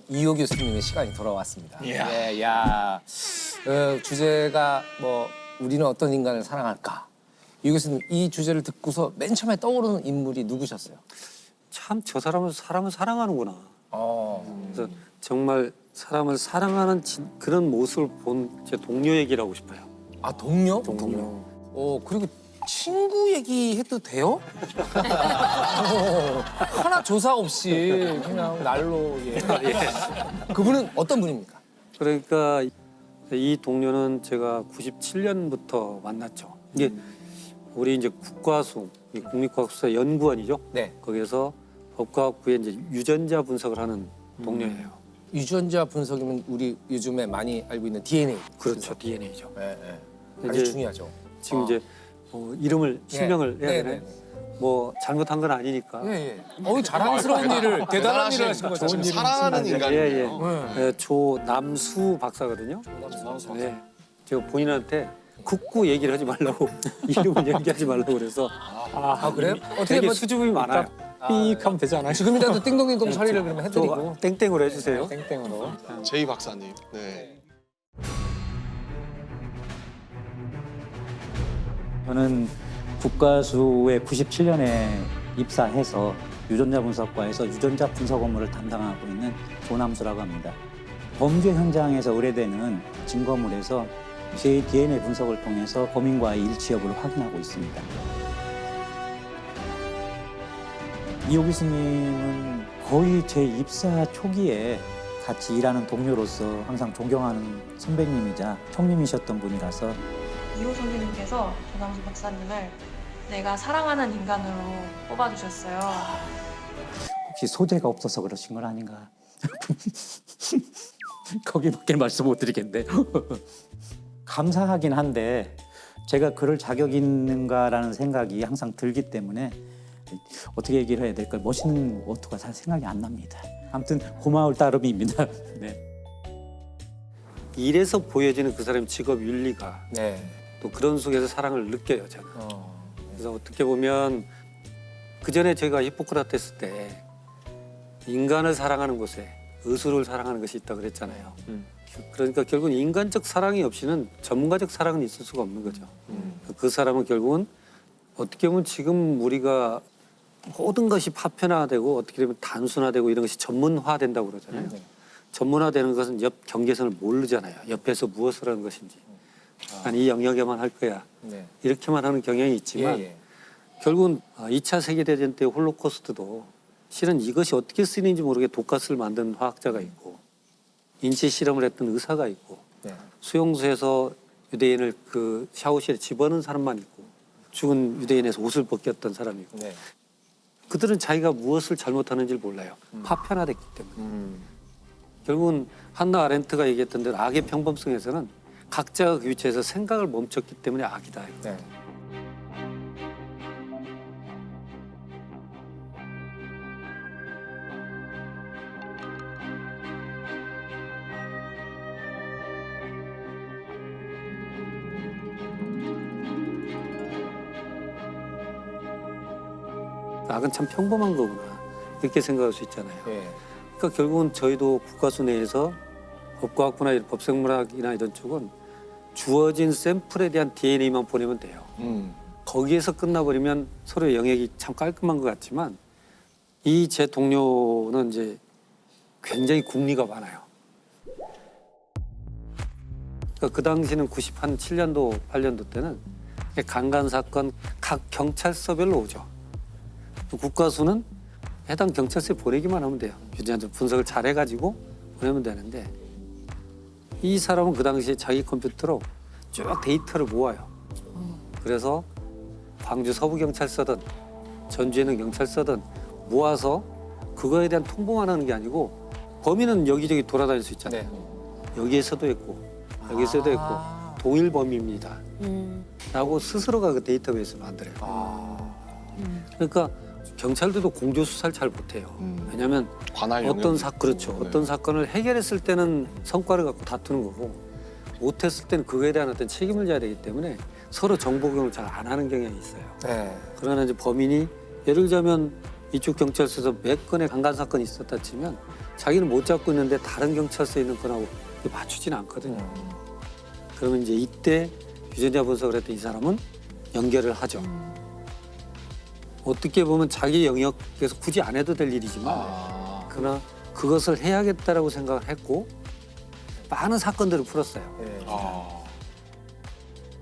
이호 교수님의 시간이 돌아왔습니다. 이야. 예, 야, 주제가 뭐 우리는 어떤 인간을 사랑할까? 이호 교수님 이 주제를 듣고서 맨 처음에 떠오르는 인물이 누구셨어요? 참 저 사람은 사람을 사랑하는구나. 그래서 정말 사람을 사랑하는 그런 모습을 본 제 동료 얘기를 하고 싶어요. 아 동료? 동료. 그리고 친구 얘기해도 돼요? 하나 조사 없이 그냥 날로 예. 그분은 어떤 분입니까? 그러니까 이 동료는 제가 97년부터 만났죠. 이게 우리 이제 국과수, 국립과학수사 연구원이죠. 네. 거기에서 법과학부에 이제 유전자 분석을 하는 동료예요. 유전자 분석이면 우리 요즘에 많이 알고 있는 DNA. 그렇죠, DNA죠. 네, 네. 아주 이제 중요하죠. 지금 이제 이름을 실명을 해야 네, 되나요? 네, 뭐 잘못한 건 아니니까. 예, 예. 자랑스러운 일을 대단한 일을 하신 거죠. 지금 사랑하는 인간이에요. 조남수 박사거든요. 네. 제가 본인한테 국구 얘기를 하지 말라고 이름을 얘기하지 말라고 그래서 아 그래요? 어떻게 되게 뭐 수줍음이 많아요. 삑 하면 되지 않아요? 지금이라도 띵동띵동 처리를 그러면 해드리고. 저 땡땡으로 해주세요. 땡땡으로. 제이 박사님. 네. 저는 국가수에 97년에 입사해서 유전자 분석과에서 유전자 분석 업무를 담당하고 있는 조남수라고 합니다. 범죄 현장에서 의뢰되는 증거물에서 제 DNA 분석을 통해서 범인과의 일치 여부를 확인하고 있습니다. 이호 교수님은 거의 제 입사 초기에 같이 일하는 동료로서 항상 존경하는 선배님이자 형님이셨던 분이라서 이호 선생님께서 조남수 박사님을 내가 사랑하는 인간으로 뽑아주셨어요. 혹시 소재가 없어서 그러신 건 아닌가? 거기밖에 말씀 못 드리겠는데. 감사하긴 한데 제가 그럴 자격이 있는가라는 생각이 항상 들기 때문에 어떻게 얘기를 해야 될까 멋있는 어투가 잘 생각이 안 납니다. 아무튼 고마울 따름입니다. 네. 일에서 보여지는 그 사람의 직업 윤리가 네. 또 그런 속에서 사랑을 느껴요, 저는. 그래서 어떻게 보면 그 전에 제가 히포크라테스 때 인간을 사랑하는 곳에 의술을 사랑하는 것이 있다 그랬잖아요. 그러니까 결국은 인간적 사랑이 없이는 전문가적 사랑은 있을 수가 없는 거죠. 그 사람은 결국은 어떻게 보면 지금 우리가 모든 것이 파편화되고 어떻게 되면 단순화되고 이런 것이 전문화된다고 그러잖아요. 전문화되는 것은 옆 경계선을 모르잖아요. 옆에서 무엇을 하는 것인지. 난 이 영역에만 할 거야. 네. 이렇게만 하는 경향이 있지만 예, 예. 결국은 2차 세계대전 때 홀로코스트도 실은 이것이 어떻게 쓰이는지 모르게 독가스를 만든 화학자가 있고 인체 실험을 했던 의사가 있고 네. 수용소에서 유대인을 그 샤워실에 집어넣은 사람만 있고 죽은 유대인에서 옷을 벗겼던 사람이 있고 네. 그들은 자기가 무엇을 잘못하는지를 몰라요. 파편화됐기 때문에. 결국은 한나 아렌트가 얘기했던 대로 악의 평범성에서는 각자가 그 위치에서 생각을 멈췄기 때문에 악이다. 네. 악은 참 평범한 거구나. 이렇게 생각할 수 있잖아요. 예. 그러니까 결국은 저희도 국가수 내에서 법과학부나 법생물학이나 이런 쪽은 주어진 샘플에 대한 DNA만 보내면 돼요. 거기에서 끝나버리면 서로의 영역이 참 깔끔한 것 같지만 이 제 동료는 이제 굉장히 궁리가 많아요. 그러니까 그 당시는 97년도, 8년도 때는 강간 사건 각 경찰서별로 오죠. 국가수는 해당 경찰서에 보내기만 하면 돼요. 유전자 분석을 잘 해가지고 보내면 되는데 이 사람은 그 당시에 자기 컴퓨터로 쭉 데이터를 모아요. 그래서 광주 서부경찰서든 전주에는 경찰서든 모아서 그거에 대한 통보만 하는 게 아니고 범인은 여기저기 돌아다닐 수 있잖아요. 네. 여기에서도 있고 여기서도 있고 동일 범입니다. 라고 스스로가 그 데이터베이스를 만들어요. 그러니까 경찰들도 공조 수사를 잘 못해요. 왜냐하면 관할 어떤 영역. 그렇죠. 네. 어떤 사건을 해결했을 때는 성과를 갖고 다투는 거고 못했을 때는 그거에 대한 어떤 책임을 져야 되기 때문에 서로 정보 공유를 잘 안 하는 경향이 있어요. 네. 그러나 이제 범인이 예를 들자면 이쪽 경찰서에서 몇 건의 강간 사건이 있었다 치면 자기는 못 잡고 있는데 다른 경찰서에 있는 건하고 맞추지는 않거든요. 그러면 이제 이때 유전자 분석을 했던 이 사람은 연결을 하죠. 어떻게 보면 자기 영역에서 굳이 안 해도 될 일이지만 그러나 그것을 해야겠다라고 생각을 했고 많은 사건들을 풀었어요. 아.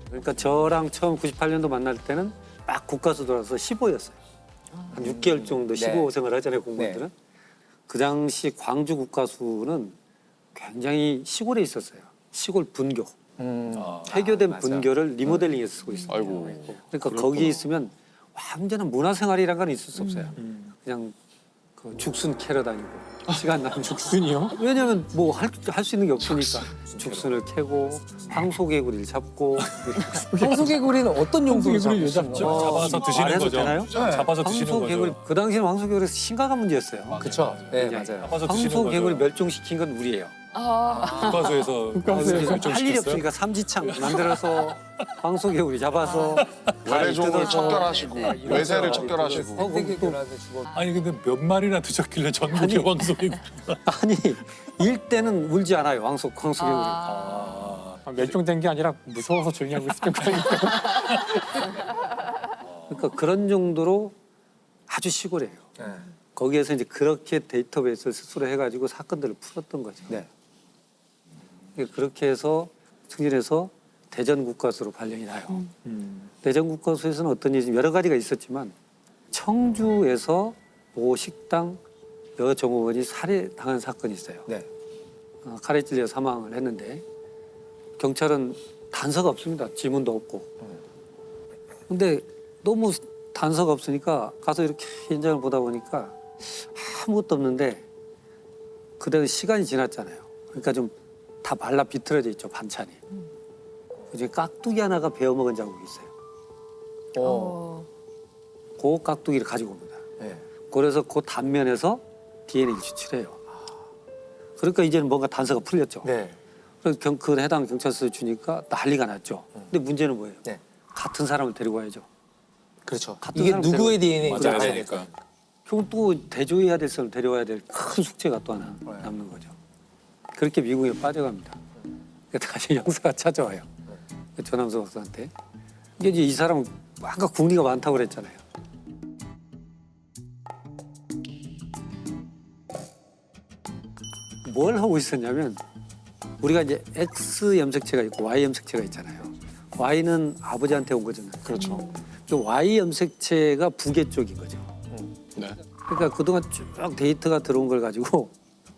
그러니까 저랑 처음 98년도 만날 때는 막 국가수 돌아서 15였어요. 한 6개월 정도 15 생활 하잖아요, 공무원들은. 그 당시 광주 국가수는 굉장히 시골에 있었어요. 시골 분교. 폐교된 맞아. 분교를 리모델링해서 쓰고 있어요. 아이고. 그러니까 거기에 있으면 완전한 문화생활이란 건 있을 수 없어요. 그냥 그 죽순 캐러 다니고 시간 나면 죽순이요? 왜냐면 뭐 할 수 있는 게 없으니까 죽순을 캐고 황소개구리를 잡고 황소개구리는 어떤 용도로 황소개구리 왜 잡으시는 잡죠? 거예요? 잡아서 드시는 말해도 거죠. 되나요? 잡아서 드시는 황소개구리 거죠. 그 당시에는 황소개구리 심각한 문제였어요. 그렇죠. 네, 그냥 맞아요. 잡아서 드시는 황소개구리 거죠. 멸종시킨 건 우리예요. 국가수에서 그래서 할 일이 결정시켰어요? 없으니까 삼지창 만들어서 황소개구리 잡아서 외래종을 뜯어서 척결하시고 외세를 척결하시고. 황소개구리한테 죽어. 아니 근데 몇 마리나 드셨길래 전국에 황소개구리. 아니 일대는 울지 않아요. 황소개구리. 멸종된 게 아니라 무서워서 조용히 하고 있을 거니까. 그러니까 그런 정도로 아주 시골이에요. 네. 거기에서 이제 그렇게 데이터베이스를 스스로 해가지고 사건들을 풀었던 거죠. 네. 그렇게 해서 승진해서 대전 국가수로 발령이 나요. 대전 국가수에서는 어떤 일이 여러 가지가 있었지만 청주에서 모 식당 여종업원이 살해당한 사건이 있어요. 네. 칼에 찔려 사망을 했는데 경찰은 단서가 없습니다. 지문도 없고. 근데 너무 단서가 없으니까 가서 이렇게 현장을 보다 보니까 아무것도 없는데 그대로 시간이 지났잖아요. 그러니까 좀 다 말라 비틀어져 있죠, 반찬이. 그중에 깍두기 하나가 베어먹은 자국이 있어요. 그 깍두기를 가지고 옵니다. 네. 그래서 그 단면에서 DNA를 추출해요. 그러니까 이제는 뭔가 단서가 풀렸죠. 네. 그래서 그 해당 경찰서에 주니까 난리가 났죠. 근데 문제는 뭐예요? 네. 같은 사람을 데리고 와야죠. 그렇죠. 같은 이게 사람 누구의 DNA인지 맞아야 알아야 되니까. 되니까. 결국 또 대조해야 될 사람 데려와야 될 큰 숙제가 또 하나 남는 거죠. 그렇게 미국에 빠져갑니다. 그러니까 다시 형사가 찾아와요. 조남수 박사한테. 이게 이제 이 사람은 아까 국리가 많다고 그랬잖아요. 뭘 하고 있었냐면 우리가 이제 X 염색체가 있고 Y 염색체가 있잖아요. Y는 아버지한테 온 거잖아요. 그렇죠. 그 Y 염색체가 부계 쪽인 거죠. 네. 그러니까 그동안 쭉 데이터가 들어온 걸 가지고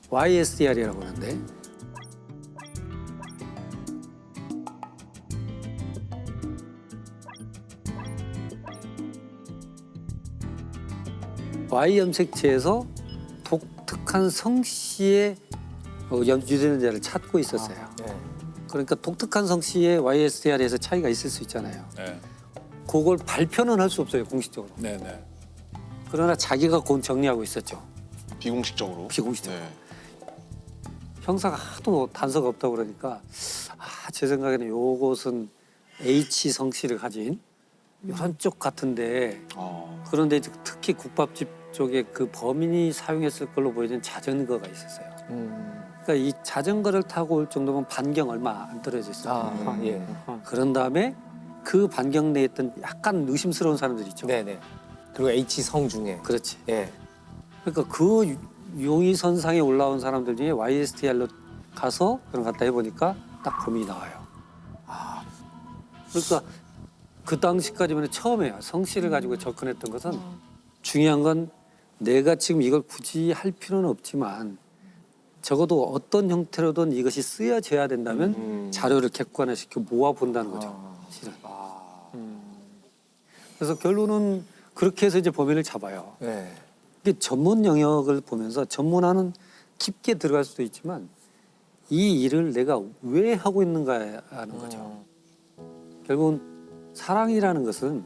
YSDR이라고 하는데 Y 염색체에서 독특한 성씨의 유전자를 찾고 있었어요. 네. 그러니까 독특한 성씨의 YSDR에서 차이가 있을 수 있잖아요. 네, 그걸 발표는 할 수 없어요, 공식적으로. 네, 네. 그러나 자기가 그건 정리하고 있었죠. 비공식적으로. 비공식적으로. 네. 형사가 하도 단서가 없다고 그러니까 제 생각에는 요것은 H 성씨를 가진 이런 쪽 같은데 그런데 이제 특히 국밥집 쪽에 그 범인이 사용했을 걸로 보이는 자전거가 있었어요. 그러니까 이 자전거를 타고 올 정도면 반경 얼마 안 떨어져 있어요. 아, 예. 그런 다음에 그 반경 내에 있던 약간 의심스러운 사람들 있죠. 네네. 그리고 H 성 중에. 그렇지. 예. 그러니까 그 용의선상에 올라온 사람들 중에 YSTR로 가서 그런 갖다 해보니까 딱 범인이 나와요. 그러니까 그 당시까지만 처음에요. 성씨를 가지고 접근했던 것은 중요한 건 내가 지금 이걸 굳이 할 필요는 없지만 적어도 어떤 형태로든 이것이 쓰여져야 된다면 자료를 객관화시켜 모아본다는 거죠. 실은. 그래서 결론은 그렇게 해서 이제 범인을 잡아요. 네. 이게 전문 영역을 보면서 전문화는 깊게 들어갈 수도 있지만 이 일을 내가 왜 하고 있는가 하는 거죠. 결국은 사랑이라는 것은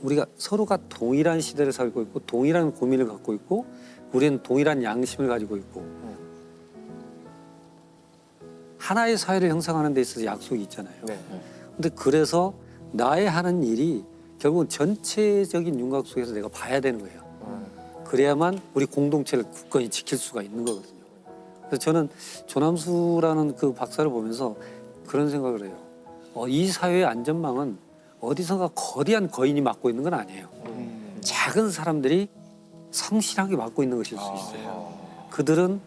우리가 서로가 동일한 시대를 살고 있고 동일한 고민을 갖고 있고 우리는 동일한 양심을 가지고 있고 하나의 사회를 형성하는 데 있어서 약속이 있잖아요. 네. 근데 그래서 나의 하는 일이 결국은 전체적인 윤곽 속에서 내가 봐야 되는 거예요. 그래야만 우리 공동체를 굳건히 지킬 수가 있는 거거든요. 그래서 저는 조남수라는 그 박사를 보면서 그런 생각을 해요. 이 사회의 안전망은 어디선가 거대한 거인이 맡고 있는 건 아니에요. 작은 사람들이 성실하게 맡고 있는 것일 수 있어요. 그들은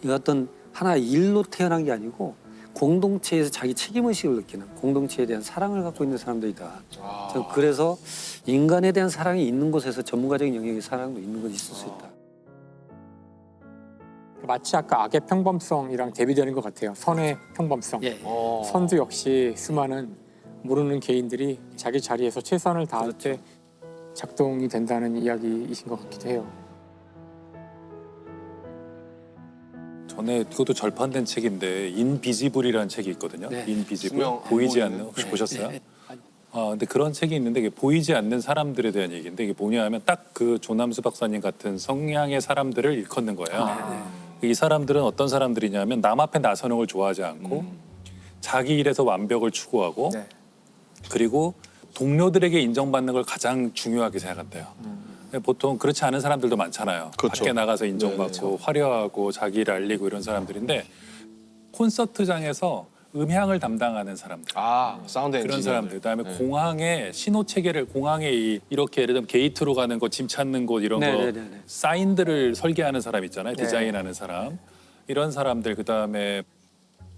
이 어떤 하나의 일로 태어난 게 아니고 공동체에서 자기 책임의식을 느끼는, 공동체에 대한 사랑을 갖고 있는 사람들이다. 저는 그래서 인간에 대한 사랑이 있는 곳에서 전문가적인 영역의 사랑도 있는 건 있을 수 있다. 마치 아까 악의 평범성이랑 대비되는 것 같아요. 선의 평범성. 예. 선도 역시 수많은 모르는 개인들이 자기 자리에서 최선을 다할 때 작동이 된다는 이야기이신 것 같기도 해요. 전에 그것도 절판된 책인데 인비지블이라는 책이 있거든요. 네. 인비지블 분명 안 보이지 보이는. 않는 혹시 네. 보셨어요? 네. 근데 그런 책이 있는데 이게 보이지 않는 사람들에 대한 얘기인데 이게 뭐냐하면 딱 그 조남수 박사님 같은 성향의 사람들을 일컫는 거예요. 이 사람들은 어떤 사람들이냐면 남 앞에 나서는 걸 좋아하지 않고 자기 일에서 완벽을 추구하고 네. 그리고 동료들에게 인정받는 걸 가장 중요하게 생각한대요. 보통 그렇지 않은 사람들도 많잖아요. 그렇죠. 밖에 나가서 인정받고 화려하고 자기를 알리고 이런 사람들인데 콘서트장에서 음향을 담당하는 사람들. 사운드 엔지니어. 그런 사람들. 그다음에 공항의 신호 체계를 공항에 이렇게 예를 들면 게이트로 가는 곳, 짐 찾는 곳 이런 거 네네네네. 사인들을 설계하는 사람 있잖아요. 네. 디자인하는 사람. 이런 사람들 그다음에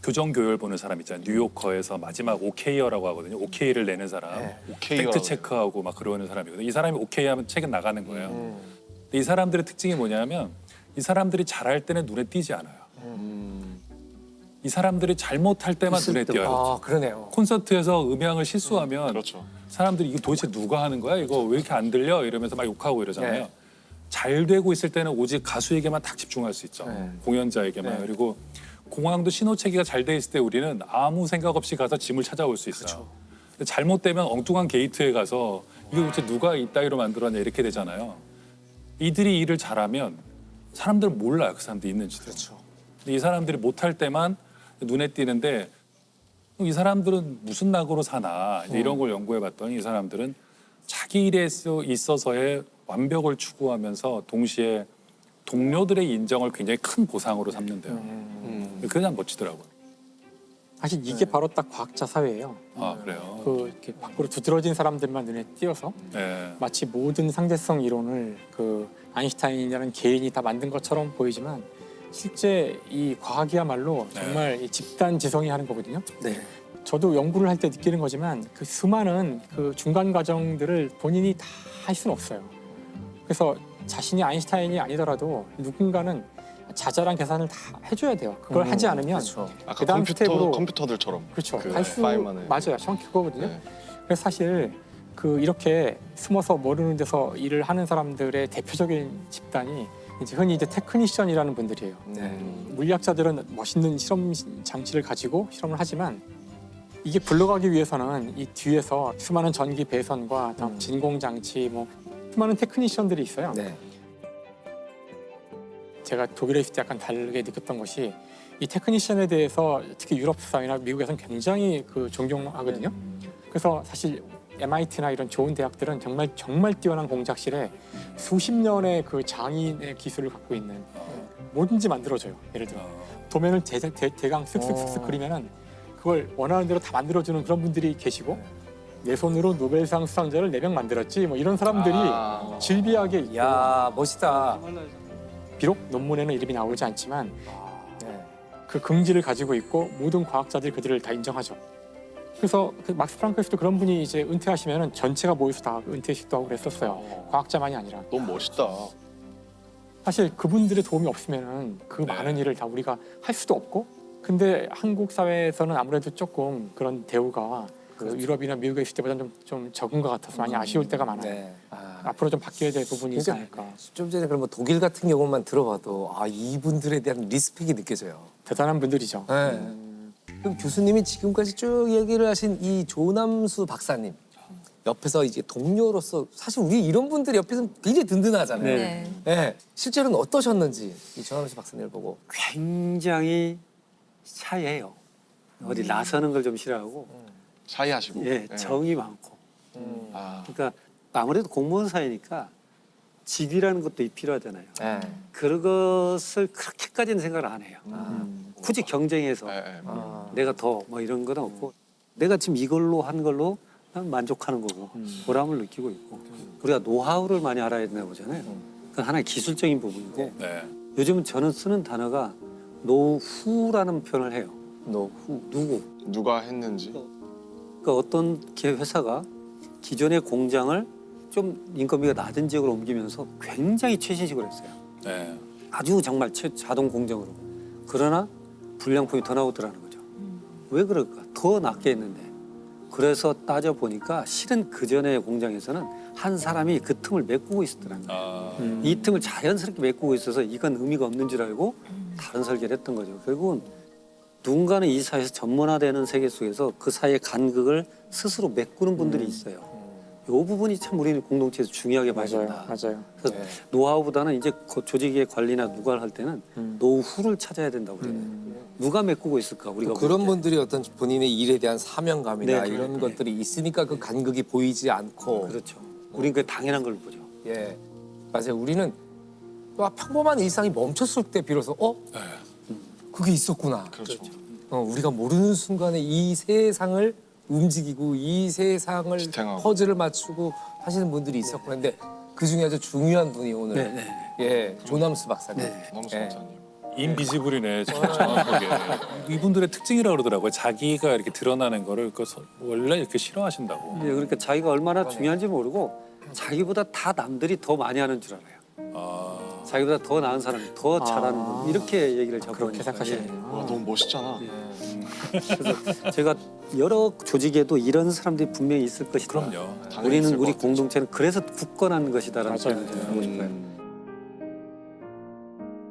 교정 교열 보는 사람 있잖아요. 뉴요커에서 마지막 OK어라고 하거든요. OK를 내는 사람. 네. 오케이가 팩트 체크하고 막 그러는 사람이거든요. 이 사람이 오케이 하면 책은 나가는 거예요. 근데 이 사람들의 특징이 뭐냐면 이 사람들이 잘할 때는 눈에 띄지 않아요. 이 사람들이 잘못할 때만 눈에 띄어요. 그러네요. 콘서트에서 음향을 실수하면 그렇죠. 사람들이 이거 도대체 누가 하는 거야? 이거 왜 이렇게 안 들려? 이러면서 막 욕하고 이러잖아요. 네. 잘 되고 있을 때는 오직 가수에게만 딱 집중할 수 있죠. 네. 공연자에게만. 네. 그리고 공항도 신호 체계가 잘 돼 있을 때 우리는 아무 생각 없이 가서 짐을 찾아올 수 있어요. 근데 잘못되면 엉뚱한 게이트에 가서 이거 도대체 누가 이따위로 만들었냐 이렇게 되잖아요. 이들이 일을 잘하면 사람들은 몰라요. 그 사람들이 있는지도. 근데 이 사람들이 못할 때만 눈에 띄는데 이 사람들은 무슨 낙으로 사나 이제 이런 걸 연구해 봤더니 이 사람들은 자기 일에 있어서의 완벽을 추구하면서 동시에 동료들의 인정을 굉장히 큰 보상으로 삼는데요. 그게 참 멋지더라고요. 사실 이게 바로 딱 과학자 사회예요. 그래요? 이렇게 밖으로 두드러진 사람들만 눈에 띄어서 네. 마치 모든 상대성 이론을 아인슈타인이라는 개인이 다 만든 것처럼 보이지만 실제 이 과학이야말로 정말 이 집단 지성이 하는 거거든요. 네. 저도 연구를 할 때 느끼는 거지만 그 수많은 그 중간 과정들을 본인이 다 할 수는 없어요. 그래서 자신이 아인슈타인이 아니더라도 누군가는 자잘한 계산을 다 해줘야 돼요. 그걸 하지 않으면 그렇죠. 아까 그다음 스텝으로 컴퓨터들처럼. 그렇죠. 그 할 수 파일만을. 맞아요. 정확히 그거거든요. 네. 그래서 사실 이렇게 숨어서 모르는 데서 일을 하는 사람들의 대표적인 집단이 이제 흔히 테크니션이라는 분들이에요. 물리학자들은 멋있는 실험 장치를 가지고 실험을 하지만 이게 굴러가기 위해서는 이 뒤에서 수많은 전기 배선과 다음 진공 장치 수많은 테크니션들이 있어요. 네. 제가 독일에 있을 때 약간 다르게 느꼈던 것이 이 테크니션에 대해서 특히 유럽 사회나 미국에서는 굉장히 존경하거든요. 그래서 사실 MIT나 이런 좋은 대학들은 정말 뛰어난 공작실에 수십 년의 그 장인의 기술을 갖고 있는 뭐든지 만들어줘요. 예를 들어 도면을 대강 쓱쓱쓱쓱 그리면은 그걸 원하는 대로 다 만들어주는 그런 분들이 계시고 내 손으로 노벨상 수상자를 4명 만들었지 이런 사람들이 질비하게 있고 야 멋있다. 비록 논문에는 이름이 나오지 않지만 네. 그 긍지를 가지고 있고 모든 과학자들이 그들을 다 인정하죠. 그래서 막스 프랑크에서도 그런 분이 이제 은퇴하시면은 전체가 모여서 다 은퇴식도 하고 그랬었어요. 과학자만이 아니라. 너무 멋있다. 사실 그분들의 도움이 없으면은 그 많은 일을 다 우리가 할 수도 없고. 근데 한국 사회에서는 아무래도 조금 그런 대우가 유럽이나 미국에 있을 때보다는 좀 적은 것 같아서 많이 아쉬울 때가 많아요. 네. 앞으로 좀 바뀌어야 될 부분이 있지 그러니까 않을까. 좀 전에 그럼 독일 같은 경우만 들어봐도 이분들에 대한 리스펙이 느껴져요. 대단한 분들이죠. 네. 그럼 교수님이 지금까지 쭉 얘기를 하신 이 조남수 박사님 옆에서 이제 동료로서 사실 우리 이런 분들이 옆에서 굉장히 든든하잖아요. 네. 네. 실제로는 어떠셨는지 이 조남수 박사님을 보고. 굉장히 샤이해요. 어디 나서는 걸 좀 싫어하고 샤이하시고. 정이 많고. 그러니까 아무래도 공무원 사이니까 직위라는 것도 필요하잖아요. 예. 그것을 그렇게까지는 생각을 안 해요. 굳이 경쟁해서 네, 네. 내가 더 뭐 이런 건 없고 내가 지금 이걸로 한 걸로 난 만족하는 거고 보람을 느끼고 있고 우리가 노하우를 많이 알아야 된다고 보잖아요. 그건 하나의 기술적인 부분이고 네. 요즘은 저는 쓰는 단어가 노후라는 표현을 해요. 노후. 누구? 누가 했는지. 그러니까 어떤 회사가 기존의 공장을 좀 인건비가 낮은 지역으로 옮기면서 굉장히 최신식으로 했어요. 네. 아주 정말 자동 공정으로. 그러나 불량품이 더 나오더라는 거죠. 왜 그럴까? 더 낮게 했는데. 그래서 따져보니까 실은 그전의 공장에서는 한 사람이 그 틈을 메꾸고 있었더라는 거예요. 아, 이 틈을 자연스럽게 메꾸고 있어서 이건 의미가 없는 줄 알고 다른 설계를 했던 거죠. 결국은 누군가는 이 사회에서 전문화되는 세계 속에서 그 사이의 간극을 스스로 메꾸는 분들이 있어요. 이 부분이 참 우리는 공동체에서 중요하게 봐야 된다. 맞아요. 그래서 노하우보다는 이제 그 조직의 관리나 누가를 할 때는 노후를 찾아야 된다고 그래요. 누가 메꾸고 있을까 우리가 또 그런 볼 때. 분들이 어떤 본인의 일에 대한 사명감이나 네, 이런 네. 것들이 있으니까 그 간극이 보이지 않고 그렇죠. 우리는 그게 당연한 걸 보죠. 예 맞아요. 우리는 또 평범한 일상이 멈췄을 때 비로소 그게 있었구나. 그렇죠. 우리가 모르는 순간에 이 세상을 움직이고 이 세상을 지탱하고. 퍼즐을 맞추고 하시는 분들이 있었구나. 근데 그 중에 아주 중요한 분이 오늘 네. 예 조남수 박사님. 너무 예. 감사님. 인비지블이네 정확하게. 이분들의 특징이라고 그러더라고요. 자기가 이렇게 드러나는 거를 원래 이렇게 싫어하신다고. 예, 그러니까 자기가 얼마나 중요한지 모르고 자기보다 다 남들이 더 많이 하는 줄 알아요. 아, 자기보다 더 나은 사람이 더 잘하는 분 이렇게 얘기를 자꾸 그렇게 하니까. 생각하시네요. 와, 너무 멋있잖아. 그래서 제가 여러 조직에도 이런 사람들이 분명히 있을 것이다. 그럼요. 당연히 우리는 있을 우리 것 같아요. 공동체는 그래서 굳건한 것이다라는 맞아요. 표현을 제가 하고 싶어요.